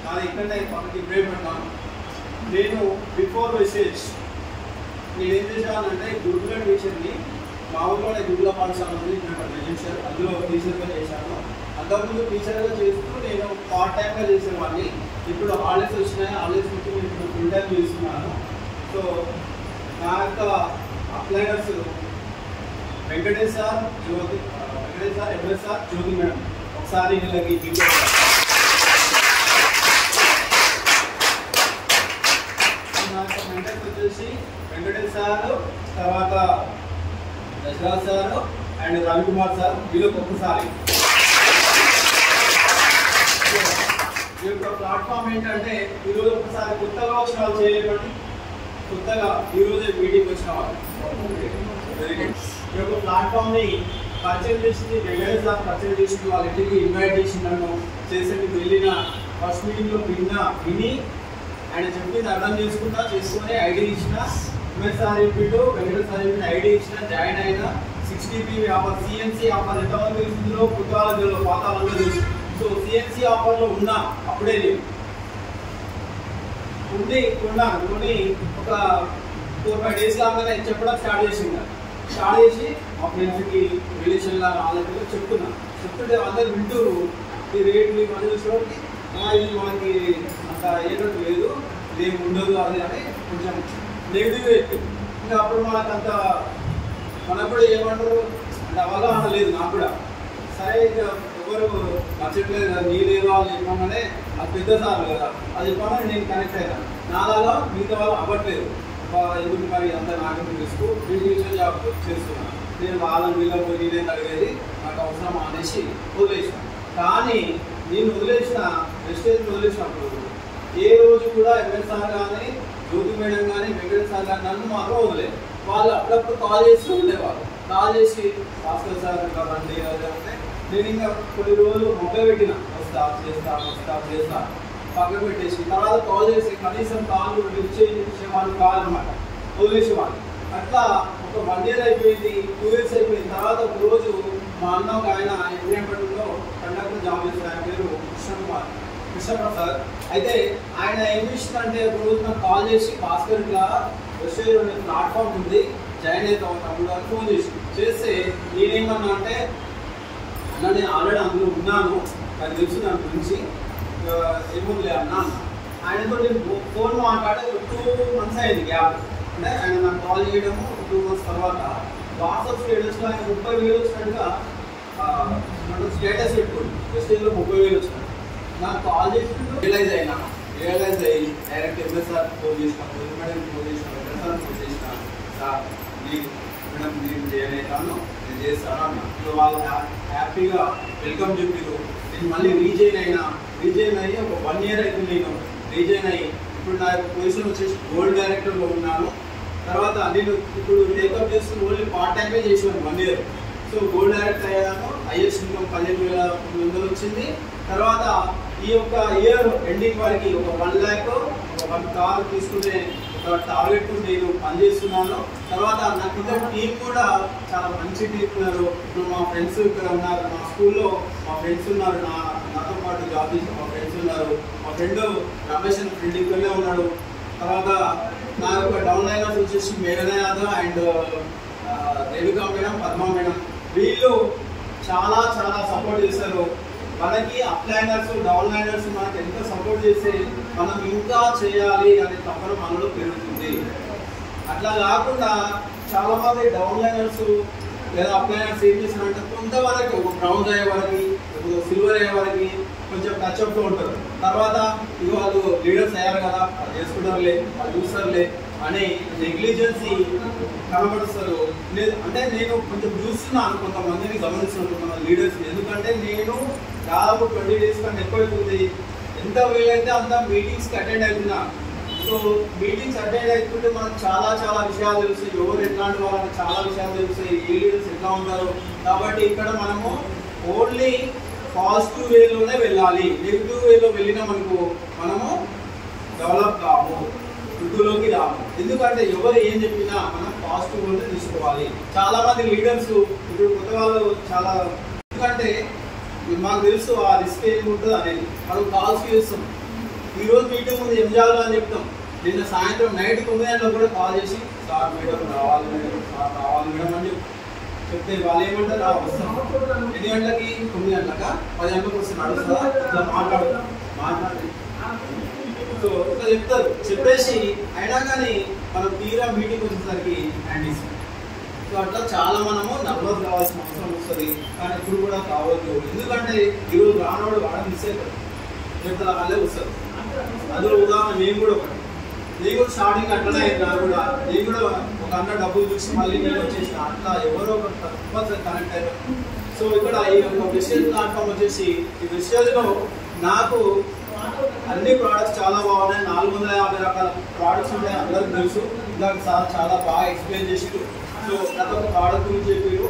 నాది ఇక్కడ పక్కకి ఇబ్రహీంపట్నం. నేను బిఫోర్ మెసేజ్ నేను ఏం చేశానంటే గురుకుల టీచర్ని మా ఊళ్ళోనే గురుకుల పాఠశాల ఉంది ఇక్కడ రిజిస్టర్, అందులో టీచర్గా చేశాను. అంతకుముందు టీచర్గా చేస్తూ నేను పార్ట్ టైంగా చేసేవాడిని. ఇప్పుడు హాలిడేస్ వచ్చినాయి, హాలిడేస్ నుంచి నేను ఇప్పుడు ఫుల్ టైం చేస్తున్నాను. సో నా యొక్క upliners Venkatesh sir, MS sir, Jyothi madam. ఒకసారి వీళ్ళకి నా యొక్క మెంటర్స్ వచ్చేసి వెంకటేష్ సార్, తర్వాత Dasaraj sir and Ravikumar sir. వీళ్ళకి ఒక్కసారి ఈ యొక్క ప్లాట్ఫామ్ ఏంటంటే ఈరోజు ఒకసారి కొత్తగా వచ్చిన వాళ్ళు చేయలేమండి, కొత్తగా ఈరోజే మీటింగ్ వచ్చిన వాళ్ళు. Very good. ఈ యొక్క ప్లాట్ఫామ్ని పరిచయం చేసింది వెంకటేష్ సార్, పరిచయం చేసింది వాళ్ళ ఇంటికి ఇన్వైట్ చేసి నన్ను చేసేది. వెళ్ళిన ఫస్ట్ మీటింగ్లో విని ఆయన చెప్పింది అర్థం చేసుకొని ఐడి ఇచ్చిన. ఎంఎస్ సార్ చెప్పిండు, వెంకటేష్ సార్ చెప్పిన ఐడి ఇచ్చిన, జాయిన్ అయినా. 60 PV ఆఫర్, సిఎన్సీ ఆఫర్ ఎంతమంది తెలిసిందో కొత్త వాళ్ళలో పాత వాళ్ళలో తెలుసు. సో సిఎన్సీ ఆఫర్లో ఉన్నా అప్పుడే కొన్నాను. కొని ఒక 4-5 days లాగానే చెప్పడం స్టార్ట్ చేసి మా ఫ్రెండ్స్కి రిలేషన్లా వాళ్ళకి చెప్తుంటే అందరు వింటూరు. ఈ రేట్ మీకు అందరూ చూడండి, ఇది మనకి అంత అయ్యేటట్టు లేదు, ఇదేం ఉండదు అది అని కొంచెం నెగిటివ్ చెప్పింది. ఇంకా అప్పుడు మనకు కూడా ఏమంటారు అంటే అవగాహన లేదు నాకు కూడా. సరే ఇంకా ఎవరు నచ్చట్లేదు కదా, నీలేదు వాళ్ళు చెప్పగానే అది పెద్ద సార్లు కదా, అది చెప్పగానే నేను కనెక్ట్ అయినా. నాలాగా మిగతా వాళ్ళు అవ్వట్లేదు, ఎందుకు మరి అంత నాకెందుకు తీసుకు టీచర్ జాబ్ చేస్తున్నాను. నేను వాళ్ళని వీళ్ళకి నేనే అడిగేది, నాకు అవసరం అనేసి వదిలేసిన. కానీ నేను వదిలేసినప్పుడు ఏ రోజు కూడా ఎంఎస్ సార్ కానీ, జ్యోతి మేడం కానీ, వెంకటేష్ సార్ కానీ నన్ను మాత్రం వదిలేదు. వాళ్ళు అప్పుడప్పుడు కాల్ చేస్తూ ఉండేవాళ్ళు. కాల్ చేసి భాస్కర్ సార్ ఇంకా రండి అదే అంటే నేను ఇంకా కొన్ని రోజులు మొగ్గ పెట్టిన, వస్తా చేస్తా పక్కన పెట్టేసి తర్వాత కాల్ చేసి కనీసం కాళ్ళు లిఫ్ట్ చేసేవాళ్ళు కాదనమాట, వదిలేసేవాళ్ళు. అట్లా ఒక 1 year అయిపోయింది, 2 years అయిపోయిన తర్వాత ఒక రోజు మా అన్న ఒక ఆయన ఇబ్రహీంపట్నంలో కండక్టర్ జాబ్ చేసిన, ఆయన పేరు కృష్ణప్రసాద్. అయితే ఆయన ఏం చేసిందంటే ఒక రోజు నాకు కాల్ చేసి భాస్కర్ ఇట్లా వెస్టేజ్ అనే ప్లాట్ఫామ్ ఉంది, జాయిన్ అవుతాం తమ్ముడు అని ఫోన్ చేస్తే నేనేమన్నా అంటే అన్న నేను ఆల్రెడీ అందులో ఉన్నాను, నాకు తెలుసు దాని గురించి, ఏముందిలే అన్నా. ఆయనతో నేను ఫోన్ మాట్లాడే 2 months అయింది గ్యాప్. అంటే ఆయన నాకు కాల్ చేయడము 2 months తర్వాత వాట్సాప్ స్టేటస్లో ఆయన 30,000 వచ్చినట్టుగా స్టేటస్ పెట్టుకోండి, వెస్టేజ్లో 30,000 వచ్చినట్టు. నాకు కాల్ చేసినట్టు రియలైజ్ అయ్యి డైరెక్ట్ ఎంఎస్ఆర్ ఫోన్ చేసిన, మేడం ఫోన్ చేసిన, వెంకటేశ్వర ఫోన్ చేసిన, సార్ మేడం నేను జాయిన్ అవుతాను, నేను చేస్తాను అన్న. ఇప్పుడు వాళ్ళు హ్యాపీగా వెల్కమ్ చెప్పారు. నేను మళ్ళీ రీజైన్ అయ్యి ఒక 1 year అయితే నేను రీజైన్ అయ్యి ఇప్పుడు నా పొజిషన్ వచ్చేసి గోల్డ్ డైరెక్టర్లో ఉన్నాను. తర్వాత నేను ఇప్పుడు టేకప్ చేస్తున్న ఓన్లీ పార్ట్ టైమే చేసాను 1 year. సో గోల్డ్ డైరెక్టర్ అయ్యాను. హైయెస్ట్ ఇన్కమ్ 15,900 వచ్చింది. తర్వాత ఈ యొక్క ఇయర్ ఎండింగ్ వరకు ఒక 1 lakh, ఒక 1 car తీసుకునే ఒక టార్గెట్ నేను పనిచేస్తున్నాను. తర్వాత నాకు ఇంకా టీం కూడా చాలా మంచి టీం ఉన్నారు. ఇప్పుడు మా ఫ్రెండ్స్ ఇక్కడ ఉన్నారు, మా స్కూల్లో మా ఫ్రెండ్స్ ఉన్నారు, నాతో పాటు జాబ్ చేసిన మా ఫ్రెండ్స్ ఉన్నారు. మా ఫ్రెండ్ రమేష్ అని ఫ్రెండ్ ఇక్కడనే ఉన్నాడు. తర్వాత నా యొక్క డౌన్ లైనర్స్ వచ్చేసి మేఘనా Yadav and Renuka madam, Padma madam. వీళ్ళు చాలా సపోర్ట్ చేస్తారు మనకి. అప్లైనర్స్, డౌన్ లైనర్స్ మనకి ఎంత సపోర్ట్ చేస్తే మనం ఇంకా చేయాలి అనే తపన మనలో పెరుగుతుంది. అట్లా కాకుండా చాలా మంది డౌన్ లైనర్స్ లేదా అప్లైనర్స్ ఏం చేస్తారంటే కొంతవరకు ఒక బ్రౌన్స్ అయ్యే వరకు, ఒక సిల్వర్ అయ్యే వరకు కొంచెం టచ్ అప్లో ఉంటారు. తర్వాత ఇక వాళ్ళు లీడర్స్ అయ్యారు కదా, వాళ్ళు చేసుకుంటారులే, వాళ్ళు చూస్తారులే అనే నెగ్లిజెన్సీ కనబడుస్తారు. అంటే నేను కొంచెం చూస్తున్నాను, కొంతమందిని గమనిస్తున్నాను, కొంతమంది లీడర్స్. ఎందుకంటే నేను దాదాపు 20 days కంటే ఎక్కువ అవుతుంది. ఎంత వీలైతే అంత మీటింగ్స్కి అటెండ్ అవుతున్నా. సో మీటింగ్స్ అటెండ్ అవుతుంటే మనకు చాలా విషయాలు తెలుస్తాయి, ఎవరు ఎట్లాంటి వాళ్ళని చాలా విషయాలు తెలుస్తాయి, ఏ లీడర్స్ ఎట్లా ఉంటారు. కాబట్టి ఇక్కడ మనము ఓన్లీ పాజిటివ్ వేలోనే వెళ్ళాలి. నెగిటివ్ వేలో వెళ్ళినామనుకో మనము డెవలప్ కాము, వృద్ధిలోకి రాము. ఎందుకంటే ఎవరు ఏం చెప్పినా మనం పాజిటివ్ వేలో తీసుకోవాలి. చాలా మంది లీడర్స్ ఇప్పుడు కొత్త వాళ్ళు చాలా, ఎందుకంటే మాకు తెలుసు ఆ రిస్క్ ఏమి ఉంటుంది అనేది. మనం కాల్స్ చేస్తాం, ఈ రోజు మీటింగ్ ముందు ఏం చేయాలో అని చెప్తాం. నిన్న సాయంత్రం నైట్ 9 గంటలకు కూడా కాల్ చేసి సార్ మేడం రావాలి మేడం, సార్ రావాలి మేడం అని చెప్తే వాళ్ళు ఏమంటారు, వస్తాం. ఎన్ని గంటలకి? 9 గంటలక 10 గంటలకు వస్తున్నాడు సార్, ఇట్లా మాట్లాడి సో ఇట్లా చెప్తారు. చెప్పేసి అయినా కానీ మనం తీరా మీటింగ్ వచ్చేసరికి హ్యాండ్ ఇస్తాం. సో అట్లా చాలా మనము నర్వస్ కావాల్సిన అవసరం వస్తుంది, కానీ ఇప్పుడు కూడా కావద్దు. ఎందుకంటే ఈరోజు రానోడు వాడ మిస్ అవుతాడు, రేపు వాళ్ళే వస్తారు. అందులో ఉదాహరణ నేను కూడా ఒకటి. నేను కూడా స్టార్టింగ్ అట్లనే నాకు కూడా, నేను కూడా ఒక అన్న డబ్బులు చూసి మళ్ళీ నేను వచ్చేసిన, అట్లా ఎవరో ఒక తప్పనిసరి కనెక్ట్ అయ్యారు. సో ఇక్కడ ఈ యొక్క విషయం ప్లాట్ఫామ్ వచ్చేసి ఈ విషయాల్లో నాకు అన్ని ప్రోడక్ట్స్ చాలా బాగున్నాయి. 450 రకాల ప్రోడక్ట్స్ ఉంటాయి, అందరికి తెలుసు. ఇందాక సార్ చాలా బాగా ఎక్స్ప్లెయిన్ చేసారు. సో ప్రతి ఒక్క ప్రోడక్ట్ గురించి చెప్పారు.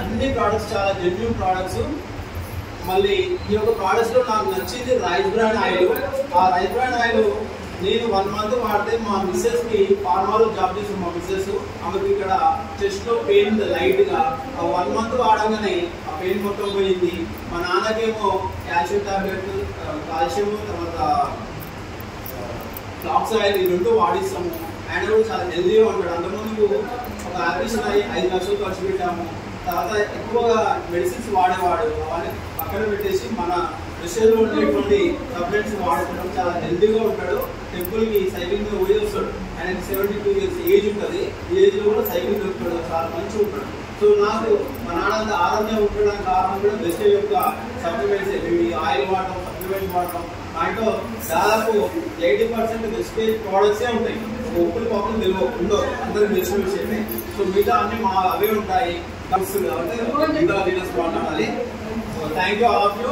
అన్ని ప్రోడక్ట్స్ చాలా జెన్యూన్ ప్రోడక్ట్స్. మళ్ళీ ఈ యొక్క ప్రోడక్ట్స్ లో నాకు నచ్చింది రైస్ బ్రాండ్ ఆయిల్. ఆ రైస్ బ్రాండ్ ఆయిల్ నేను 1 మంత్ వాడితే మా మిస్సెస్ కి ఫార్మాలో జాబ్ చేసిన మా మిస్సెస్, ఆమెకి ఇక్కడ చెస్ట్ లో పెయిన్ లైట్ గా 1 మంత్ వాడగానే ఆ పెయిన్ మొత్తం పోయింది. మా నాన్నకేమో కాల్షియం టాబ్లెట్, కాల్షియం తర్వాత ఫ్లాక్స్ ఆయిల్ ఈ 2 వాడిస్తాము. ఆయన కూడా చాలా హెల్తీగా ఉంటాడు. అంతకుముందు ఒక ఆపరేషన్ అయ్యి 5 లక్షలు ఖర్చు పెట్టాము. తర్వాత ఎక్కువగా మెడిసిన్స్ వాడేవాడు, అవన్నీ పక్కన పెట్టేసి మన విషయంలో ఉండేటువంటి సప్లిమెంట్స్ వాడుకోవడం చాలా హెల్తీగా ఉంటాడు. టెంపుల్కి సైక్లింగ్ మీద పోయి వస్తాడు. ఆయనకి 72 ఇయర్స్ ఏజ్ ఉంటుంది. ఈ ఏజ్లో కూడా సైక్లింగ్ దొరుకుతాడు, చాలా మంచిగా ఉంటాడు. సో నాకు మా నాన్న ఆరోగ్యం ఉండడానికి కారణం కూడా బెస్ట్ యొక్క సప్లిమెంట్స్, ఆయిల్ వాడటం, సప్లిమెంట్స్ వాడటం. దాంట్లో దాదాపు 80% వెజిటేజ్ ప్రోడక్ట్సే ఉంటాయి. ఉప్పులు పప్పులు ఉండవు, అందరికి తెలిసిన విషయమే. సో మిగతా అన్ని మా అవే ఉంటాయి కాబట్టి ఇంకా లీడర్స్ బాగుండాలి. Thank you all of you.